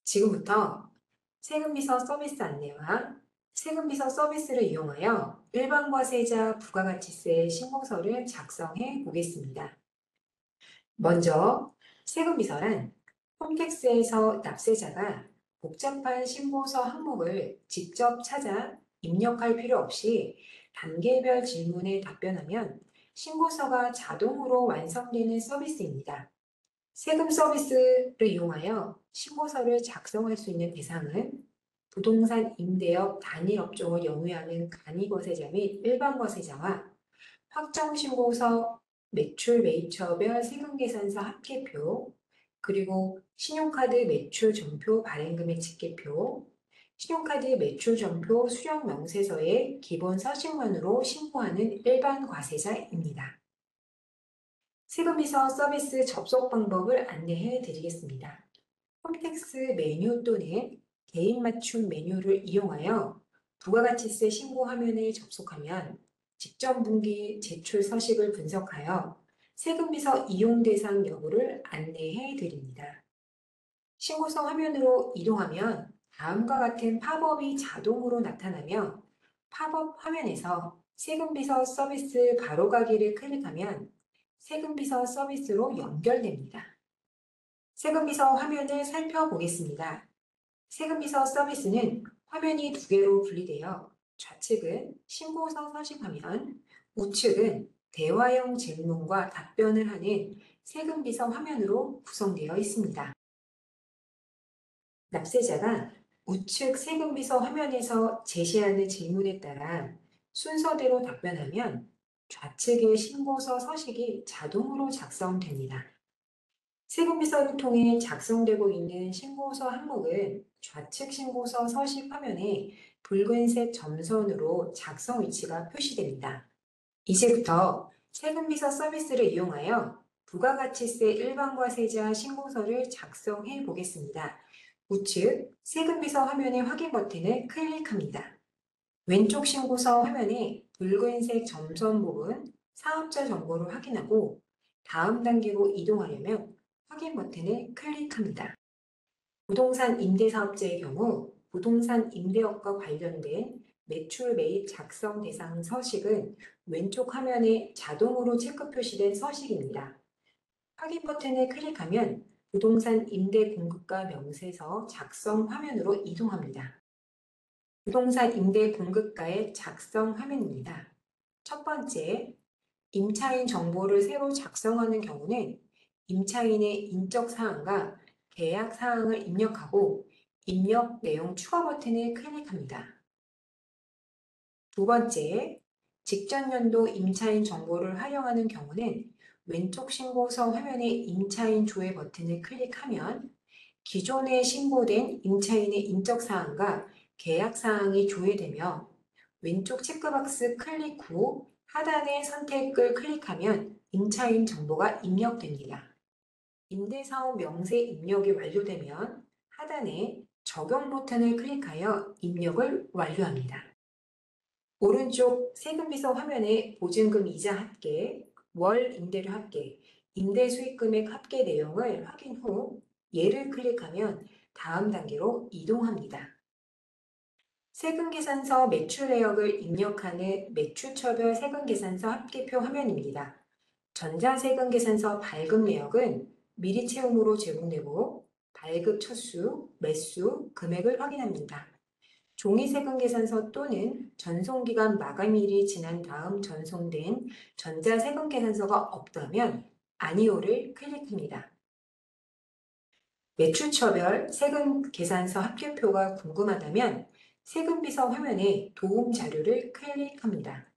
지금부터 세금비서 서비스 안내와 세금비서 서비스를 이용하여 일반과세자 부가가치세 신고서를 작성해 보겠습니다. 먼저 세금비서란 홈택스에서 납세자가 복잡한 신고서 항목을 직접 찾아 입력할 필요 없이 단계별 질문에 답변하면 신고서가 자동으로 완성되는 서비스입니다. 세금 서비스를 이용하여 신고서를 작성할 수 있는 대상은 부동산 임대업 단일 업종을 영위하는 간이거세자 및 일반거세자와 확정신고서 매출 매입처별 세금계산서 합계표, 그리고 신용카드 매출 전표 발행금액 집계표, 신용카드 매출 전표 수령 명세서의 기본 서식만으로 신고하는 일반 과세자입니다. 세금비서 서비스 접속 방법을 안내해 드리겠습니다. 홈택스 메뉴 또는 개인 맞춤 메뉴를 이용하여 부가가치세 신고 화면에 접속하면 직전분기 제출 서식을 분석하여 세금비서 이용 대상 여부를 안내해 드립니다. 신고서 화면으로 이동하면 다음과 같은 팝업이 자동으로 나타나며 팝업 화면에서 세금비서 서비스 바로가기를 클릭하면 세금비서 서비스로 연결됩니다. 세금비서 화면을 살펴보겠습니다. 세금비서 서비스는 화면이 두 개로 분리되어 좌측은 신고서 서식 화면, 우측은 대화형 질문과 답변을 하는 세금비서 화면으로 구성되어 있습니다. 납세자가 우측 세금비서 화면에서 제시하는 질문에 따라 순서대로 답변하면 좌측의 신고서 서식이 자동으로 작성됩니다. 세금비서를 통해 작성되고 있는 신고서 항목은 좌측 신고서 서식 화면에 붉은색 점선으로 작성 위치가 표시됩니다. 이제부터 세금비서 서비스를 이용하여 부가가치세 일반과세자 신고서를 작성해 보겠습니다. 우측 세금비서 화면의 확인 버튼을 클릭합니다. 왼쪽 신고서 화면의 붉은색 점선 부분 사업자 정보를 확인하고 다음 단계로 이동하려면 확인 버튼을 클릭합니다. 부동산 임대사업자의 경우 부동산 임대업과 관련된 매출 매입 작성 대상 서식은 왼쪽 화면에 자동으로 체크 표시된 서식입니다. 확인 버튼을 클릭하면 부동산 임대 공급가 명세서 작성 화면으로 이동합니다. 부동산 임대 공급가의 작성 화면입니다. 첫 번째, 임차인 정보를 새로 작성하는 경우는 임차인의 인적 사항과 계약 사항을 입력하고 입력 내용 추가 버튼을 클릭합니다. 두 번째, 직전 연도 임차인 정보를 활용하는 경우는 왼쪽 신고서 화면의 임차인 조회 버튼을 클릭하면 기존에 신고된 임차인의 인적 사항과 계약 사항이 조회되며 왼쪽 체크박스 클릭 후 하단의 선택을 클릭하면 임차인 정보가 입력됩니다. 임대사업 명세 입력이 완료되면 하단에 적용 버튼을 클릭하여 입력을 완료합니다. 오른쪽 세금비서 화면에 보증금 이자 합계, 월 임대료 합계, 임대 수익금액 합계 내용을 확인 후 얘를 클릭하면 다음 단계로 이동합니다. 세금계산서 매출 내역을 입력하는 매출처별 세금계산서 합계표 화면입니다. 전자세금계산서 발급 내역은 미리 채움으로 제공되고 발급 첫수, 매수, 금액을 확인합니다. 종이세금계산서 또는 전송기간 마감일이 지난 다음 전송된 전자세금계산서가 없다면 아니오를 클릭합니다. 매출처별 세금계산서 합계표가 궁금하다면 세금비서 화면에 도움 자료를 클릭합니다.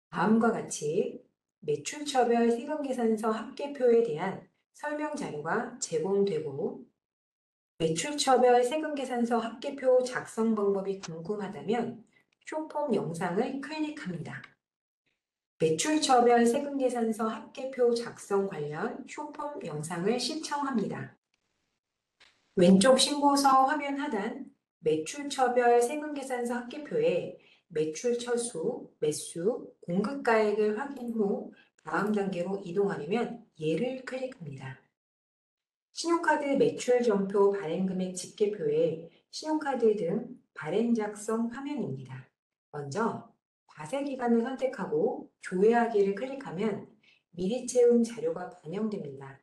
다음과 같이 매출처별 세금계산서 합계표에 대한 설명 자료가 제공되고 매출처별 세금계산서 합계표 작성 방법이 궁금하다면 쇼폼 영상을 클릭합니다. 매출처별 세금계산서 합계표 작성 관련 쇼폼 영상을 시청합니다. 왼쪽 신고서 화면 하단 매출처별 세금계산서 합계표에 매출 처수, 매수, 공급가액을 확인 후 다음 단계로 이동하려면 얘를 클릭합니다. 신용카드 매출점표 발행금액 집계표에 신용카드 등 발행 작성 화면입니다. 먼저 과세기간을 선택하고 조회하기를 클릭하면 미리 채움 자료가 반영됩니다.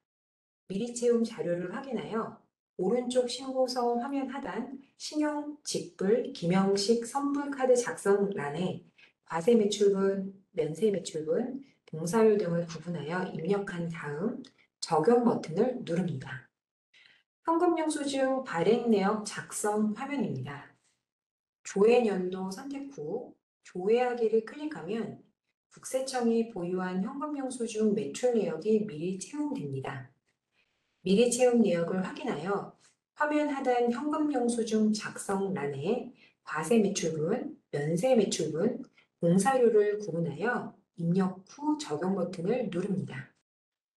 미리 채움 자료를 확인하여 오른쪽 신고서 화면 하단 신용, 직불, 김영식 선불카드 작성란에 과세 매출분, 면세 매출분, 봉사료 등을 구분하여 입력한 다음 적용 버튼을 누릅니다. 현금영수증 발행 내역 작성 화면입니다. 조회연도 선택 후 조회하기를 클릭하면 국세청이 보유한 현금영수증 매출 내역이 미리 채움됩니다. 미리 채움 내역을 확인하여 화면 하단 현금영수증 작성란에 과세 매출분, 면세 매출분, 봉사료를 구분하여 입력 후 적용 버튼을 누릅니다.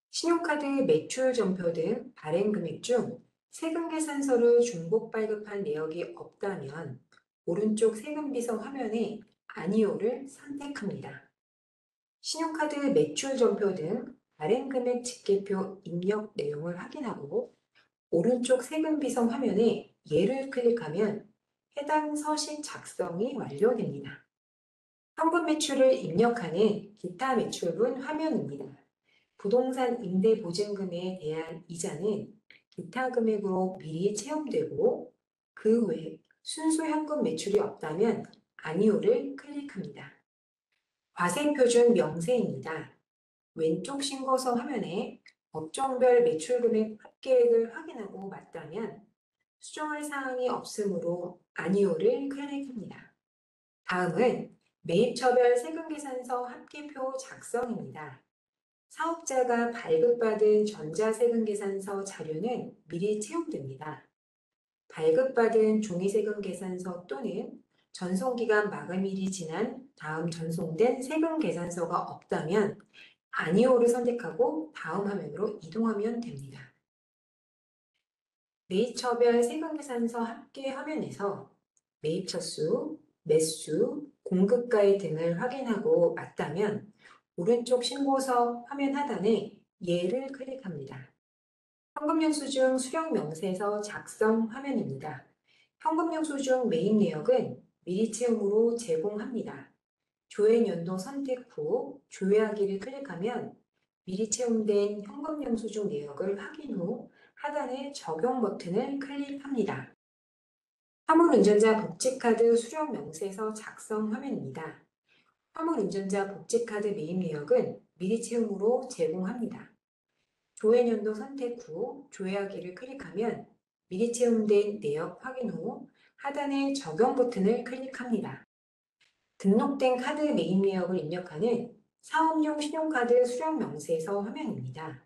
신용카드 매출 전표 등 발행 금액 중 세금 계산서를 중복 발급한 내역이 없다면 오른쪽 세금 비서 화면에 아니오를 선택합니다. 신용카드 매출 전표 등 발행 금액 집계표 입력 내용을 확인하고 오른쪽 세금 비서 화면에 예를 클릭하면 해당 서식 작성이 완료됩니다. 현금 매출을 입력하는 기타 매출분 화면입니다. 부동산 임대 보증금에 대한 이자는 기타 금액으로 미리 채움되고 그 외 순수 현금 매출이 없다면 아니오를 클릭합니다. 과세표준 명세입니다. 왼쪽 신고서 화면에 업종별 매출금액 합계액을 확인하고 맞다면 수정할 사항이 없으므로 아니오를 클릭합니다. 다음은 매입처별 세금계산서 합계표 작성입니다. 사업자가 발급받은 전자세금계산서 자료는 미리 채움됩니다. 발급받은 종이세금계산서 또는 전송기간 마감일이 지난 다음 전송된 세금계산서가 없다면 아니오를 선택하고 다음 화면으로 이동하면 됩니다. 매입처별 세금계산서 합계 화면에서 매입처수, 매수, 공급가액 등을 확인하고 맞다면 오른쪽 신고서 화면 하단에 예를 클릭합니다. 현금영수증 수령명세서 작성 화면입니다. 현금영수증 매입 내역은 미리 채움으로 제공합니다. 조회연도 선택 후 조회하기를 클릭하면 미리 채움된 현금영수증 내역을 확인 후 하단의 적용 버튼을 클릭합니다. 화물운전자 복지카드 수령명세서 작성 화면입니다. 화물운전자 복지카드 매입 내역은 미리 채움으로 제공합니다. 조회연도 선택 후 조회하기를 클릭하면 미리 채움된 내역 확인 후 하단의 적용 버튼을 클릭합니다. 등록된 카드 매입 내역을 입력하는 사업용 신용카드 수령명세서 화면입니다.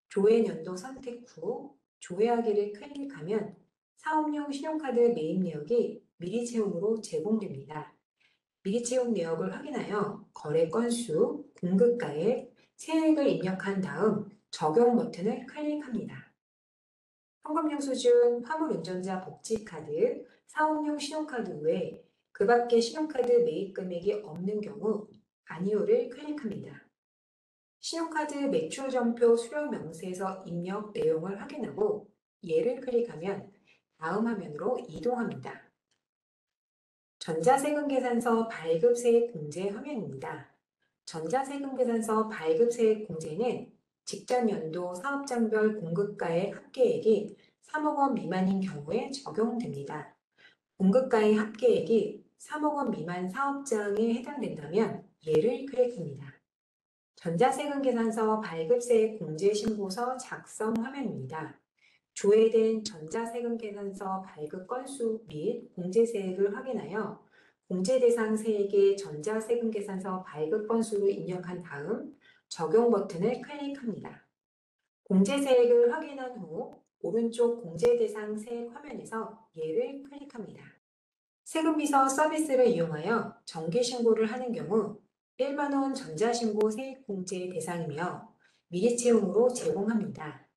조회연도 선택 후 조회하기를 클릭하면 사업용 신용카드 매입 내역이 미리 채움으로 제공됩니다. 미리 채움 내역을 확인하여 거래 건수, 공급가액, 세액을 입력한 다음 적용 버튼을 클릭합니다. 현금영수증, 화물운전자 복지카드, 사업용 신용카드 외에 그 밖에 신용카드 매입 금액이 없는 경우 아니오를 클릭합니다. 신용카드 매출점표 수령명세서 입력 내용을 확인하고 예를 클릭하면 다음 화면으로 이동합니다. 전자세금계산서 발급세액 공제 화면입니다. 전자세금계산서 발급세액 공제는 직전 연도 사업장별 공급가액 합계액이 3억 원 미만인 경우에 적용됩니다. 공급가액 합계액이 3억 원 미만 사업장에 해당된다면 예를 클릭합니다. 전자세금계산서 발급세액 공제신고서 작성 화면입니다. 조회된 전자세금계산서 발급 건수 및 공제세액을 확인하여 공제대상 세액의 전자세금계산서 발급 건수를 입력한 다음 적용 버튼을 클릭합니다. 공제세액을 확인한 후 오른쪽 공제대상 세액 화면에서 예를 클릭합니다. 세금비서 서비스를 이용하여 정기신고를 하는 경우 1만 원 전자신고 세액공제 대상이며 미리 채움으로 제공합니다.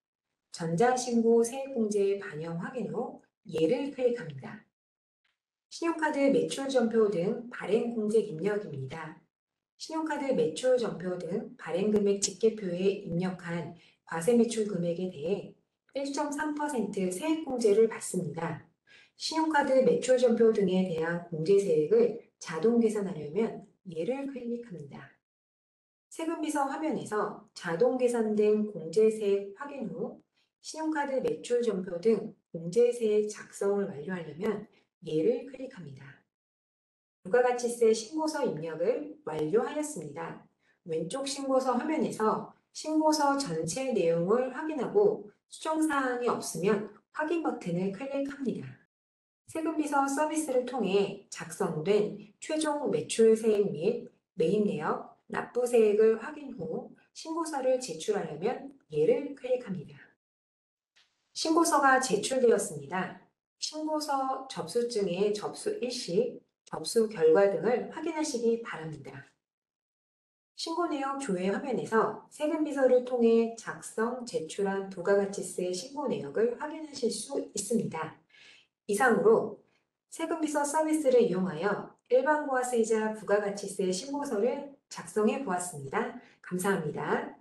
전자신고 세액공제 반영 확인 후 예를 클릭합니다. 신용카드 매출전표 등 발행공제 입력입니다. 신용카드 매출전표 등 발행금액 집계표에 입력한 과세매출 금액에 대해 1.3% 세액공제를 받습니다. 신용카드 매출전표 등에 대한 공제세액을 자동 계산하려면 얘를 클릭합니다. 세금비서 화면에서 자동 계산된 공제세액 확인 후 신용카드 매출전표 등 공제세액 작성을 완료하려면 얘를 클릭합니다. 부가가치세 신고서 입력을 완료하였습니다. 왼쪽 신고서 화면에서 신고서 전체 내용을 확인하고 수정사항이 없으면 확인 버튼을 클릭합니다. 세금비서 서비스를 통해 작성된 최종 매출세액 및 매입내역, 납부세액을 확인 후 신고서를 제출하려면 얘를 클릭합니다. 신고서가 제출되었습니다. 신고서 접수증의 접수 일시, 접수 결과 등을 확인하시기 바랍니다. 신고내역 조회 화면에서 세금비서를 통해 작성, 제출한 부가가치세 신고내역을 확인하실 수 있습니다. 이상으로 세금비서 서비스를 이용하여 일반부가세자 부가가치세 신고서를 작성해 보았습니다. 감사합니다.